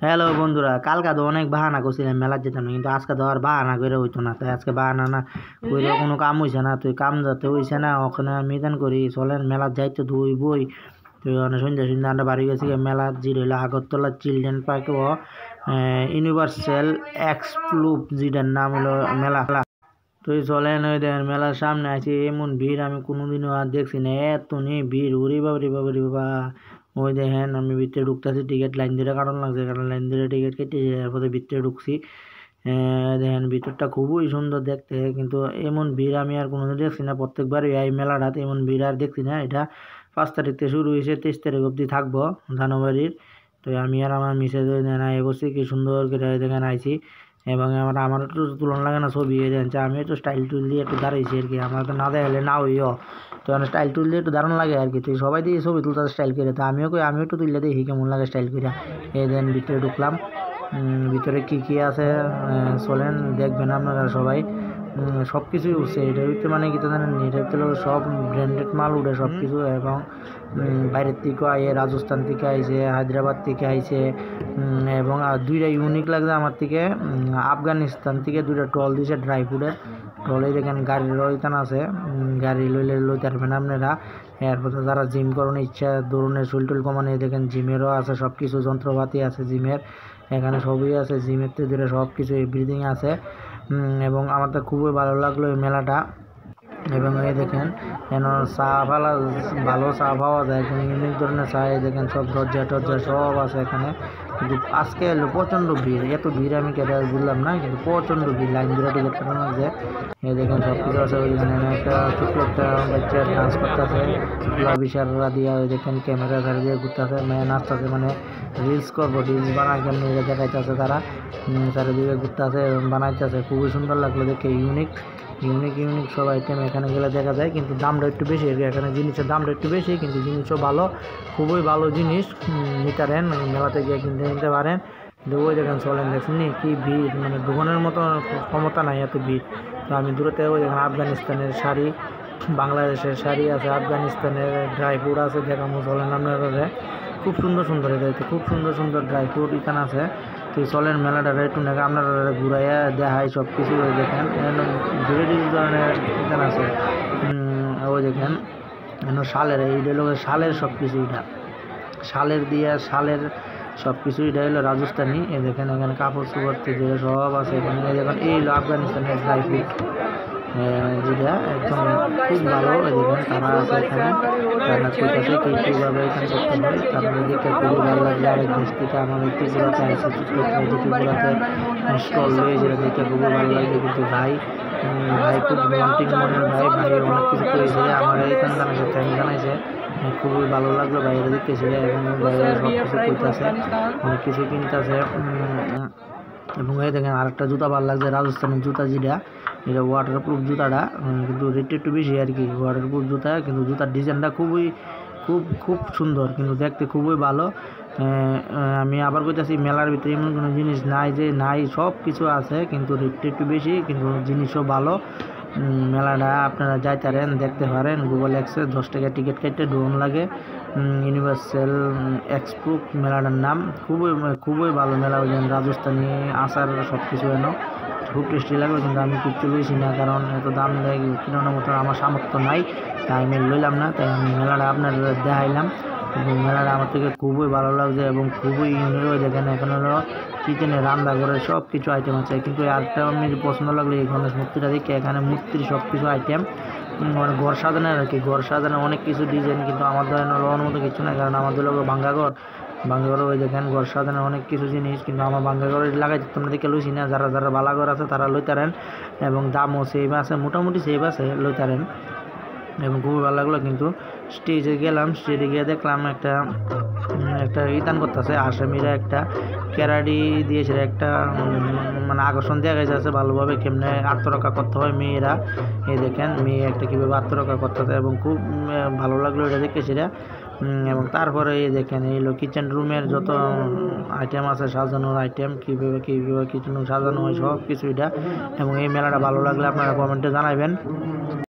Hello বন্ধুরা, কালকা তো অনেক বাহানা করছিলাম মেলার যেতাম না, কিন্তু আজকে তো আর বাহানা করে হইতো না। তাই আজকে বাহানা না করে কোনো কাম হইছে না, তুই কাম যাতে হইছে না ওখানে মিদান করি চলেন মেলার যাইতে তুই বই তুই অনেক সন্ধ্যা সন্ধ্যা আমরা বাড়ি গেছি মেলার যে রইল আগরতলা চিলড্রেন পার্কে ও ইউনিভার্সাল এক্সপ্লুপ যেটার নাম হলো মেলা। তুই চলেন ওই দেখেন মেলার সামনে আছে এমন ভিড় আমি কোনোদিনও আর দেখছি না, এত নেই ভিড় ওরে বাবা রে বাবা রে বাবা। ওই দেখেন আমি ভিতরে ঢুকতেছি, টিকিট লাইন ধরে কারণ লাগছে, কারণ লাইন ধরে টিকিট কেটে এরপরে ভিতরে ঢুকছি। দেখেন ভিতরটা খুবই সুন্দর দেখতে, কিন্তু এমন ভিড় আমি আর কোনোদিন দেখছি না। প্রত্যেকবার এই মেলাটাতে এমন ভিড় আর দেখছি না। এটা 5 তারিখ থেকে শুরু হয়েছে, 23 তারিখ অবধি থাকবো জানুয়ারির। তো আমি আর আমার মিসেজ নাই বসে কি সুন্দর করে দেখেন আইছি, এবং আমার একটু তুলনা লাগে না ছবি দেখছে। আমি একটু স্টাইল টুল দিয়ে একটু দাঁড়িয়েছি আর কি, আমার তো না দেখালে না হইও, তো স্টাইল টুল দিয়ে একটু দারুণ লাগে আর কি। তুই সবাই দিয়ে ছবি তুলতে স্টাইল করে, তো আমিও একটু তুললে দেখি কেমন লাগে স্টাইল করে। এই দেন ভিতরে ঢুকলাম, ভিতরে কি আছে চলেন দেখবেন আপনারা সবাই। সব কিছুই উঠছে এটার ভিতরে, মানে কি জানেন এটার ভিতরে সব ব্র্যান্ডেড মাল উঠে সব কিছু, এবং বাইরের থেকে আইয়ে রাজস্থান থেকে আইছে, হায়দ্রাবাদ থেকে আইছে, এবং আর দুইটা ইউনিক লাগছে আমার থেকে আফগানিস্তান থেকে দুইটা টল দিয়েছে ড্রাই ফ্রুটের টলে। দেখেন গাড়ির ওইখান আছে, গাড়ি লইতে পারবেন আপনারা। এরপরে যারা জিম করানো ইচ্ছা দৌড়নের শরীর কমানো, দেখেন জিমেরও আছে, সব কিছু যন্ত্রপাতি আছে জিমের, এখানে সবই আছে জিমের থেকে দূরে সব কিছু এভরিথিং আছে। এবং আমার তো খুবই ভালো লাগলো এই মেলাটা। এবং এই দেখেন কেন চা ফালা ভালো চা পাওয়া যায়, একদম ইউনিক ধরনের চা। এই দেখেন সব দরজা টরজা সব আছে এখানে, কিন্তু আজকে এলো প্রচণ্ড ভিড়। এত ভিড় আমি কেটে বুঝলাম না, কিন্তু প্রচণ্ড ভিড়, লাইন ধরে টিকিট কাটানো আছে। এই দেখেন সব কিছু আছে। ওইখানে একটা ছোট্ট একটা বাচ্চা ডান্স করতেছে, বিশালরা দিয়ে ওই দেখেন ক্যামেরা ধারে দিয়ে ঘুরতেছে, মেয়ে নাচতেছে, মানে রিলস করবো, রিলস বানায় কেমনি দেখাইতেছে তারা, চারিদিকে ঘুরতেছে এবং বানাইতেছে। খুবই সুন্দর লাগলো দেখে, ইউনিক সব আইটেম এখানে গেলে দেখা যায়, কিন্তু দামটা একটু বেশি। এখানে জিনিসের দামটা একটু বেশি, কিন্তু জিনিসও ভালো, খুবই ভালো জিনিস নিতে পারেন, মেলাতে গিয়ে কিনতে নিতে পারেন। কিন্তু ওই দেখেন চলেন দেখছেন কি ভিড়, মানে দোকানের মতো ক্ষমতা নাই এত ভিড়। তো আমি দূরতে ওই দেখেন আফগানিস্তানের শাড়ি, বাংলাদেশের শাড়ি আছে, আফগানিস্তানের ড্রাই ফ্রুট আছে, দেখামো চলেন আপনারা। খুব সুন্দর এদের খুব সুন্দর ড্রাই ফ্রুট এখানে আছে। তো চলেন মেলাটা একটু নাকি আপনারা ঘুরাইয়া দেখায় সব কিছু। দেখেন ভ্যারাইটিস ধরনের এখানে আছে। ওই দেখেন শালের, এইটা হলো শালের সব কিছু, এটা শালের দিয়া শালের সব কিছু, এটা হলো রাজস্থানী। এ দেখেন এখানে কাপড় চোপড় থেকে সব আছে এখানে। দেখেন এই হলো আফগানিস্তানের ড্রাই ফ্রুট, যেটা একদম খুব ভালো। দেখেন তারা আছে এখানে, তারা কইতাছে কীভাবে এখানে করতে হয়, তারা দেখে খুবই ভালো লাগলো। আরেক দেশ থেকে আমাদের ত্রিপুরাতে আসে, ত্রিপুরাতে স্টল রয়ে, যেটা দেখে খুবই ভালো লাগবে। কিন্তু ভাই খুব রোমান্টিক মনের ভাই অনেক কিছু করেছে, আমার এইখান জানাইছে, টাইম জানাইছে, খুবই ভালো লাগলো বাইরে দেখতেছে, এবং বাইরে সব কিছু কইতাছে, অনেক কিছু কিনতেছে। এবং এই দেখেন আরেকটা জুতা ভালো লাগছে, রাজস্থানের জুতা, যেটা ওয়াটারপ্রুফ জুতাটা, কিন্তু রেটটা একটু বেশি আর কি। ওয়াটারপ্রুফ জুতা, কিন্তু জুতার ডিজাইনটা খুব সুন্দর, কিন্তু দেখতে খুবই ভালো। আমি আবার কইতাছি মেলার ভিতরে এমন কোনো জিনিস নাই যে নাই, সব কিছু আছে, কিন্তু রেটটা একটু বেশি, কিন্তু জিনিসও ভালো। মেলাটা আপনারা যাইতারেন, দেখতে পারেন। গুগল এক্সে 10 টাকা টিকিট কেটে ড্রোন লাগে। ইউনিভার্সাল এক্সপ্রো মেলাটার নাম, খুবই ভালো মেলা। ওই রাজস্থানী আচার সব কিছু এনো খুব টেস্টি লাগবে, কিন্তু আমি কিচ্ছু লইছি না, কারণ এত দাম দেয় কেনানোর মতো আমার সামর্থ্য নাই, তাই আমি লইলাম না। তাই আমি মেলাটা আপনার দেখাইলাম, এবং মেলাটা আমার থেকে খুবই ভালো লাগছে এবং খুবই ইউনিক। দেখেন এখানে হলো কিচেনে রান্না করে সব কিছু আইটেম আছে। কিন্তু আরেকটা আমি পছন্দ লাগলো এই গণেশ মূর্তিটা দেখে, এখানে মূর্তির সব কিছু আইটেম, মানে ঘর সাজানোর আর কি, ঘর সাজানোর অনেক কিছু ডিজাইন, কিন্তু আমাদের লওয়ার মতো কিছু না, কারণ আমাদের লোক ভাঙ্গা ঘর। ওই দেখেন ঘর সাজানোর অনেক কিছু জিনিস, কিন্তু আমার ভাঙ্গা ঘরে লাগাই তোমরা দেখে লইছি না। যারা বালা ঘর আছে তারা লইতারেন, এবং দামও সেভ আছে, মোটামুটি সেভ আছে, লইতারেন, এবং খুবই ভালো লাগলো। কিন্তু স্টেজে গেলাম, স্টেজে গিয়ে দেখলাম একটা ইতান করতেছে আসামিরা, একটা ক্যারাডি দিয়েছে, একটা মানে আকর্ষণ দেওয়া গেছে ভালোভাবে কেমনে আত্মরক্ষা করতে হয় মেয়েরা। এই দেখেন মেয়ে একটা কীভাবে আত্মরক্ষা করতেছে, এবং খুব ভালো লাগলো এটা দেখে সেটা। এবং তারপরে এই দেখেন এই কিচেন রুমের যত আইটেম আছে, সাজানোর আইটেম, কীভাবে কিচেন রুম সাজানো হয় সব কিছু এটা। এবং এই মেলাটা ভালো লাগলে আপনারা কমেন্টে জানাবেন।